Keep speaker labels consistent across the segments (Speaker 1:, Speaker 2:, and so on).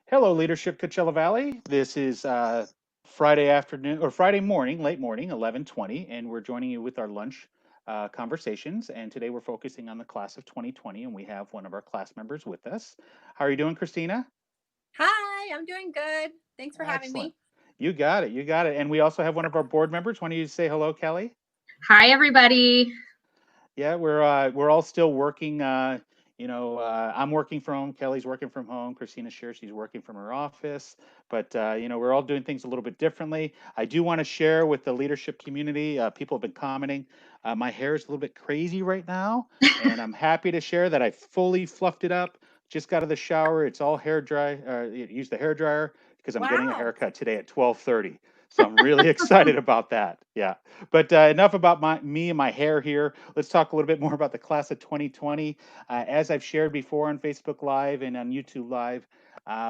Speaker 1: Hello, Leadership Coachella Valley. This is Friday afternoon or Friday morning, late morning, 11:20, and we're joining you with our lunch conversations. And today we're focusing on the class of 2020, and we have one of our class members with us. How are you doing, Christina?
Speaker 2: Hi, I'm doing good. Thanks for having
Speaker 1: Excellent.
Speaker 2: me.
Speaker 1: You got it. You got it. And we also have one of our board members. Why don't you say hello, Kelly?
Speaker 3: Hi, everybody.
Speaker 1: Yeah, we're all still working. I'm working from home. Kelly's working from home. Christina's sure she's working from her office. But we're all doing things a little bit differently. I do want to share with the leadership community. People have been commenting. My hair is a little bit crazy right now, and I'm happy to share that I fully fluffed it up. Just got out of the shower. It's all hair dry. Use the hair dryer because I'm getting a
Speaker 2: Wow.
Speaker 1: haircut today at 12:30. So I'm really excited about that. Yeah. But enough about me and my hair here. Let's talk a little bit more about the class of 2020. As I've shared before on Facebook Live and on YouTube Live,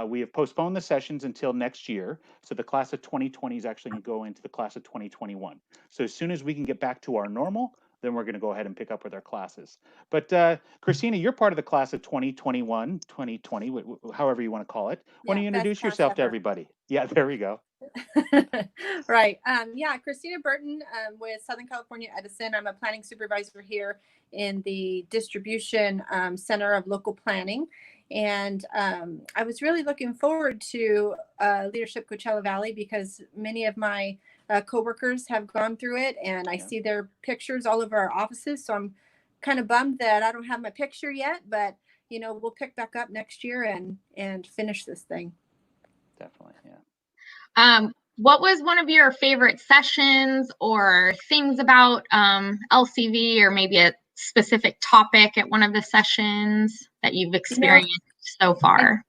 Speaker 1: we have postponed the sessions until next year. So the class of 2020 is actually going to go into the class of 2021. So as soon as we can get back to our normal, then we're going to go ahead and pick up with our classes. But Christina, you're part of the class of 2021, 2020, however you want to call it. Why don't
Speaker 2: Yeah,
Speaker 1: you
Speaker 2: best
Speaker 1: introduce
Speaker 2: class
Speaker 1: yourself to
Speaker 2: ever.
Speaker 1: everybody? Yeah, there we go.
Speaker 2: Right. Yeah, Christina Burton with Southern California Edison. I'm a planning supervisor here in the distribution center of local planning. And I was really looking forward to Leadership Coachella Valley because many of my coworkers have gone through it and I
Speaker 1: Yeah.
Speaker 2: see their pictures all over our offices. So I'm kind of bummed that I don't have my picture yet, but we'll pick back up next year and finish this thing.
Speaker 1: Definitely. Yeah.
Speaker 3: What was one of your favorite sessions or things about LCV, or maybe a specific topic at one of the sessions that you've experienced so far?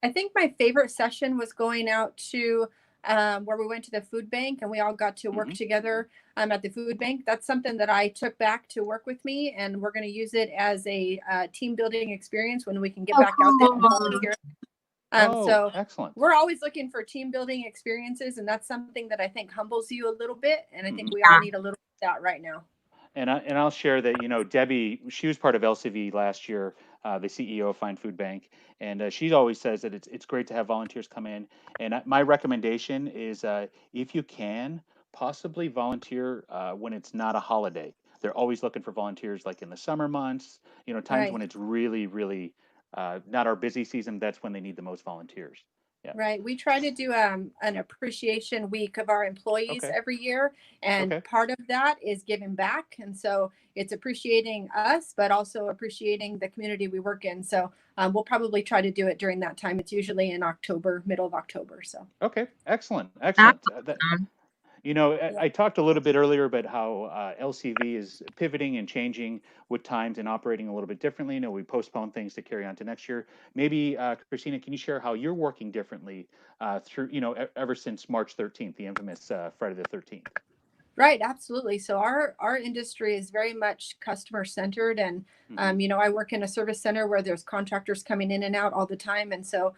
Speaker 2: I think my favorite session was going out to where we went to the food bank and we all got to work together at the food bank. That's something that I took back to work with me, and we're going to use it as a team building experience when we can get back out there and volunteer. So
Speaker 1: Excellent.
Speaker 2: we're always looking for team building experiences, and that's something that I think humbles you a little bit. And I think we all need a little bit of that right now.
Speaker 1: And I'll share that Debbie, she was part of LCV last year, the CEO of Fine Food Bank, and she always says that it's great to have volunteers come in. And my recommendation is if you can possibly volunteer when it's not a holiday. They're always looking for volunteers like in the summer months, times
Speaker 2: Right.
Speaker 1: when it's really, really not our busy season. That's when they need the most volunteers. Yeah.
Speaker 2: Right. We try to do an appreciation week of our employees
Speaker 1: Okay.
Speaker 2: every year. And
Speaker 1: Okay.
Speaker 2: part of that is giving back. And so it's appreciating us, but also appreciating the community we work in. So we'll probably try to do it during that time. It's usually in October, middle of October. So,
Speaker 1: Okay. Excellent.
Speaker 3: That's
Speaker 1: Excellent.
Speaker 3: awesome.
Speaker 2: yeah.
Speaker 1: I talked a little bit earlier about how LCV is pivoting and changing with times and operating a little bit differently. We postpone things to carry on to next year. Maybe, Christina, can you share how you're working differently through, ever since March 13th, the infamous Friday the 13th?
Speaker 2: Right, absolutely. So our industry is very much customer centered, and I work in a service center where there's contractors coming in and out all the time, and so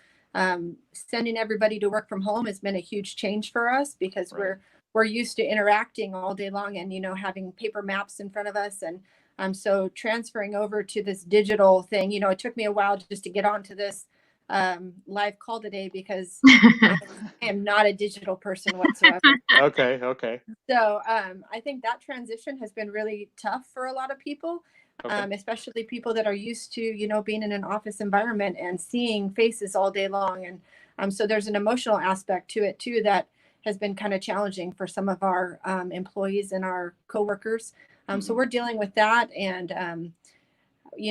Speaker 2: sending everybody to work from home has been a huge change for us because
Speaker 1: Right.
Speaker 2: we're used to interacting all day long and having paper maps in front of us, and so transferring over to this digital thing. It took me a while just to get onto this live call today because I am not a digital person whatsoever.
Speaker 1: Okay. Okay.
Speaker 2: So I think that transition has been really tough for a lot of people,
Speaker 1: Okay.
Speaker 2: especially people that are used to, being in an office environment and seeing faces all day long. And so there's an emotional aspect to it too that has been kind of challenging for some of our employees and our coworkers. So we're dealing with that. And,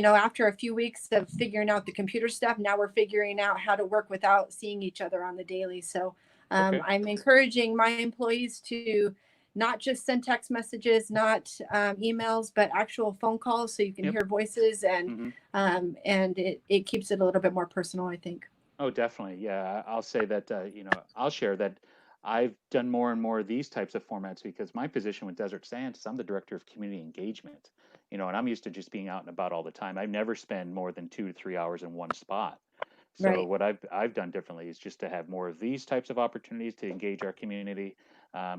Speaker 2: after a few weeks of figuring out the computer stuff, now we're figuring out how to work without seeing each other on the daily. So
Speaker 1: Okay.
Speaker 2: I'm encouraging my employees to not just send text messages, not emails, but actual phone calls so you can
Speaker 1: Yep.
Speaker 2: hear voices and it keeps it a little bit more personal, I think.
Speaker 1: Oh, definitely. Yeah, I'll say that, I'll share that I've done more and more of these types of formats because my position with Desert Sands is I'm the director of community engagement, and I'm used to just being out and about all the time. I never spend more than 2 to 3 hours in one spot. So
Speaker 2: Right.
Speaker 1: what I've done differently is just to have more of these types of opportunities to engage our community.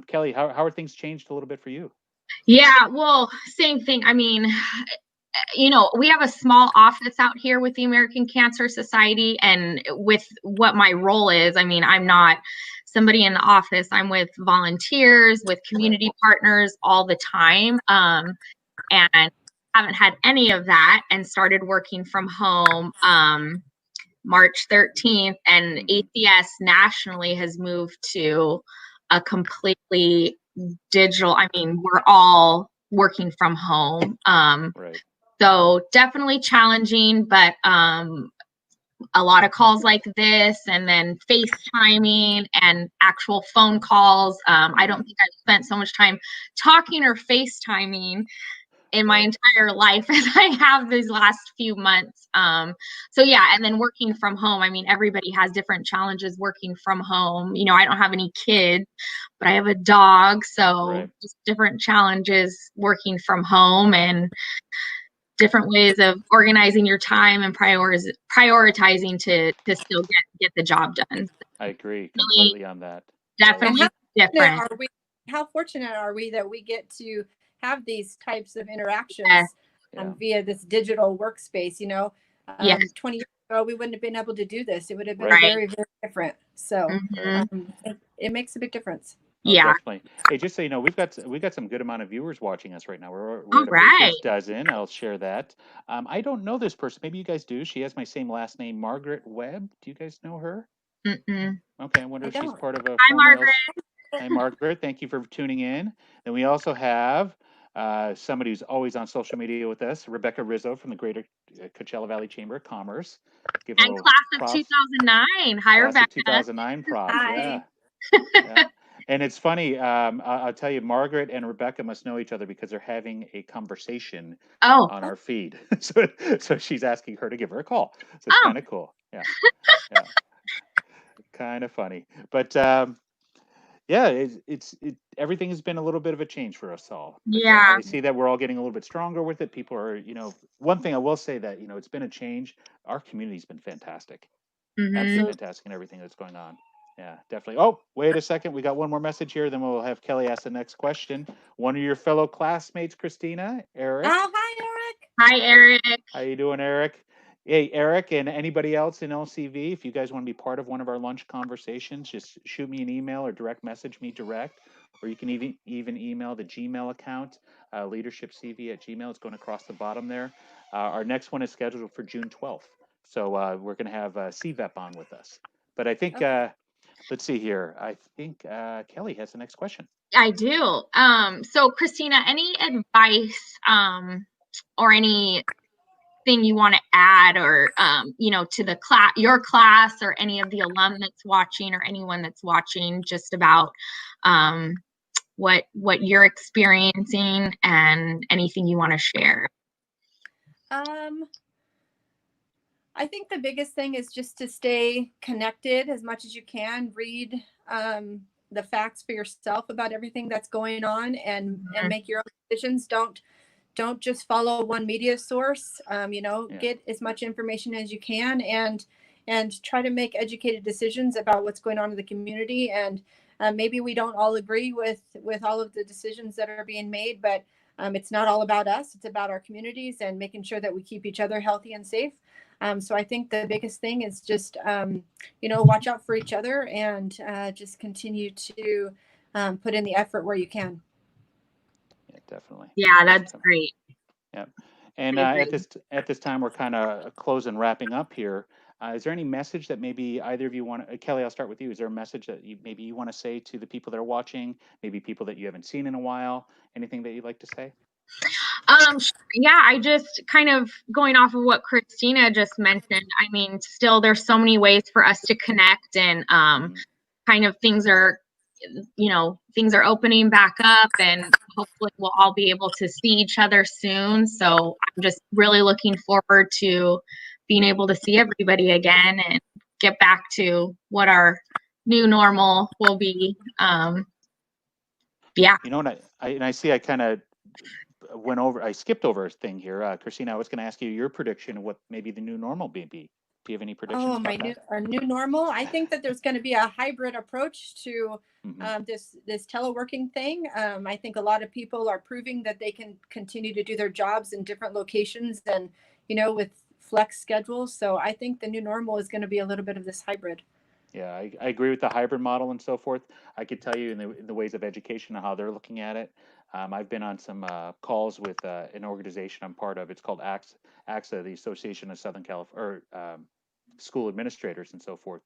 Speaker 1: Kelly, how are things changed a little bit for you?
Speaker 3: Yeah, well, same thing. I mean, we have a small office out here with the American Cancer Society, and with what my role is, I mean, I'm not somebody in the office. I'm with volunteers, with community partners all the time, and haven't had any of that, and started working from home March 13th, and ACS nationally has moved to a completely digital. I mean, we're all working from home. So definitely challenging, but a lot of calls like this, and then FaceTiming and actual phone calls. I don't think I've spent so much time talking or FaceTiming in my entire life as I have these last few months. So yeah, and then working from home. I mean, everybody has different challenges working from home. I don't have any kids, but I have a dog, so just different challenges working from home, and different ways of organizing your time and prioritizing to still get the job done.
Speaker 1: I agree completely on that.
Speaker 3: Definitely different.
Speaker 2: How fortunate are we that we get to have these types of interactions via this digital workspace? 20 years ago, we wouldn't have been able to do this. It would have been very, very different. So it makes a big difference.
Speaker 1: Definitely. Hey, just so you know, we've got some good amount of viewers watching us right now. We're at a baker's dozen. I'll share that. I don't know this person. Maybe you guys do. She has my same last name, Margaret Webb. Do you guys know her? Okay, I wonder if she's part of a.
Speaker 3: Hi, Margaret.
Speaker 1: Hi, Margaret. Thank you for tuning in. And we also have somebody who's always on social media with us, Rebecca Rizzo from the Greater Coachella Valley Chamber of Commerce.
Speaker 3: And class of 2009. Hi, Rebecca.
Speaker 1: 2009 props.
Speaker 2: Hi.
Speaker 1: Yeah. And it's funny. I'll tell you, Margaret and Rebecca must know each other because they're having a conversation on our feed. So she's asking her to give her a call. So it's kind of cool. Yeah. Kind of funny. But everything has been a little bit of a change for us all. But, I see that we're all getting a little bit stronger with it. People are, one thing I will say that, it's been a change. Our community's been fantastic. Absolutely fantastic in everything that's going on. Yeah, definitely. Oh, wait a second. We got one more message here. Then we'll have Kelly ask the next question. One of your fellow classmates, Christina, Eric.
Speaker 2: Oh, hi, Eric.
Speaker 3: Hi, Eric.
Speaker 1: How you doing, Eric? Hey, Eric, and anybody else in LCV, if you guys want to be part of one of our lunch conversations, just shoot me an email or direct message me direct, or you can even email the Gmail account, leadershipcv@gmail. It's going across the bottom there. Our next one is scheduled for June 12th. So we're going to have CVEP on with us. But I think, let's see here. I think Kelly has the next question.
Speaker 3: I do. So Christina, any advice or anything you want to add, or to the your class, or any of the alum that's watching, or anyone that's watching, just about what you're experiencing, and anything you want to share?
Speaker 2: I think the biggest thing is just to stay connected as much as you can. Read the facts for yourself about everything that's going on, and make your own decisions. Don't just follow one media source. Get as much information as you can, and try to make educated decisions about what's going on in the community. And maybe we don't all agree with all of the decisions that are being made, but it's not all about us. It's about our communities and making sure that we keep each other healthy and safe. So I think the biggest thing is just, watch out for each other, and just continue to put in the effort where you can.
Speaker 1: Yeah, definitely.
Speaker 3: Yeah, that's great.
Speaker 1: Yeah. And at this time, we're kind of wrapping up here. Is there any message that maybe either of you want? Kelly, I'll start with you. Is there a message that you want to say to the people that are watching, maybe people that you haven't seen in a while? Anything that you'd like to say?
Speaker 3: Yeah, I just kind of going off of what Christina just mentioned. I mean, still there's so many ways for us to connect, and kind of things are opening back up, and hopefully we'll all be able to see each other soon. So I'm just really looking forward to being able to see everybody again and get back to what our new normal will be. Yeah.
Speaker 1: You know what, I see I kind of I skipped over a thing here. Christina, I was going to ask you your prediction of what maybe the new normal may be. Do you have any predictions about that?
Speaker 2: Our new normal. I think that there's going to be a hybrid approach to this teleworking thing. I think a lot of people are proving that they can continue to do their jobs in different locations and, with flex schedules. So I think the new normal is going to be a little bit of this hybrid.
Speaker 1: Yeah, I agree with the hybrid model and so forth. I could tell you in the ways of education and how they're looking at it. I've been on some calls with an organization I'm part of. It's called AXA, the Association of Southern California, or School Administrators and so forth.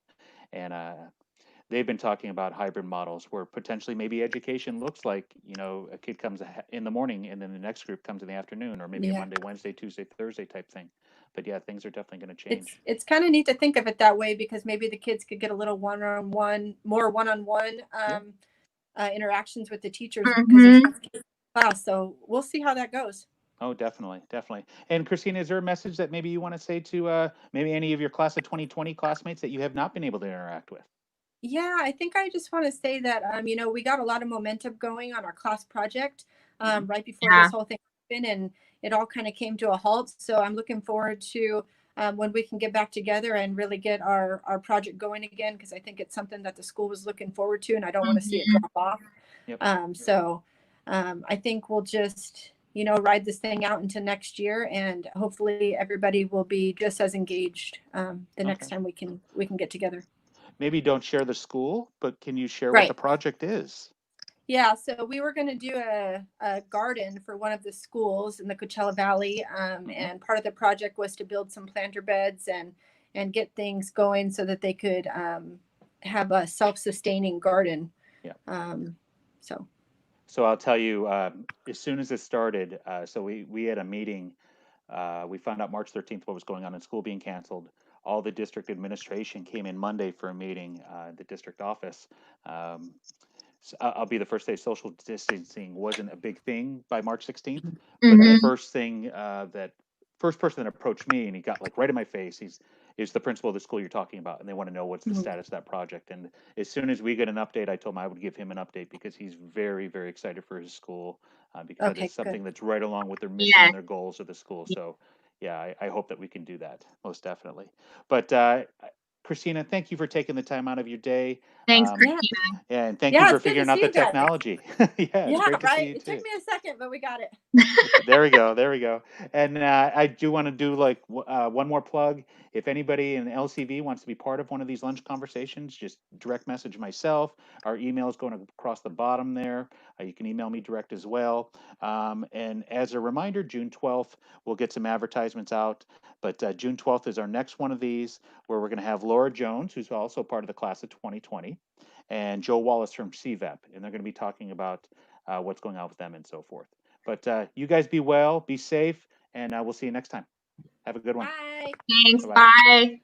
Speaker 1: And they've been talking about hybrid models where potentially maybe education looks like, a kid comes in the morning and then the next group comes in the afternoon, or maybe a Monday, Wednesday, Tuesday, Thursday type thing. But yeah, things are definitely going to change.
Speaker 2: It's kind of neat to think of it that way, because maybe the kids could get a little more one-on-one interactions with the teachers because there's less kids in class. So we'll see how that goes.
Speaker 1: Oh, definitely, definitely. And Christina, is there a message that maybe you want to say to maybe any of your class of 2020 classmates that you have not been able to interact with?
Speaker 2: Yeah, I think I just want to say that, we got a lot of momentum going on our class project right before this whole thing happened, and it all kind of came to a halt. So I'm looking forward to when we can get back together and really get our project going again, because I think it's something that the school was looking forward to, and I don't want to see it drop off.
Speaker 1: Yep.
Speaker 2: So I think we'll just, ride this thing out into next year, and hopefully everybody will be just as engaged the next time we can get together.
Speaker 1: Maybe don't share the school, but can you share what
Speaker 2: Right.
Speaker 1: the project is?
Speaker 2: Yeah, so we were going to do a garden for one of the schools in the Coachella Valley, and part of the project was to build some planter beds and get things going so that they could have a self-sustaining garden.
Speaker 1: Yeah.
Speaker 2: So
Speaker 1: I'll tell you, as soon as it started, so we had a meeting. We found out March 13th what was going on in school being canceled. All the district administration came in Monday for a meeting, the district office. So I'll be the first to say social distancing wasn't a big thing by March 16th. But the first person that approached me, and he got like right in my face, is the principal of the school you're talking about, and they want to know what's the status of that project. And as soon as we get an update, I told him I would give him an update, because he's very, very excited for his school, because it's something that's right along with their mission and their goals of the school. So yeah, I hope that we can do that, most definitely. But Christina, thank you for taking the time out of your day.
Speaker 3: Thanks, Christina.
Speaker 1: Yeah, and thank you for figuring out the technology.
Speaker 2: It's
Speaker 1: great to see you
Speaker 2: It
Speaker 1: too.
Speaker 2: took me a second, but we got it.
Speaker 1: There we go. And I do want to do like one more plug. If anybody in LCV wants to be part of one of these lunch conversations, just direct message myself. Our email is going across the bottom there. You can email me direct as well. And as a reminder, June 12th, we'll get some advertisements out. But June 12th is our next one of these, where we're going to have Laura Jones, who's also part of the class of 2020, and Joe Wallace from CVEP. And they're going to be talking about what's going on with them and so forth. But you guys be well, be safe, and we'll see you next time. Have a good one.
Speaker 2: Bye.
Speaker 3: Thanks. Bye.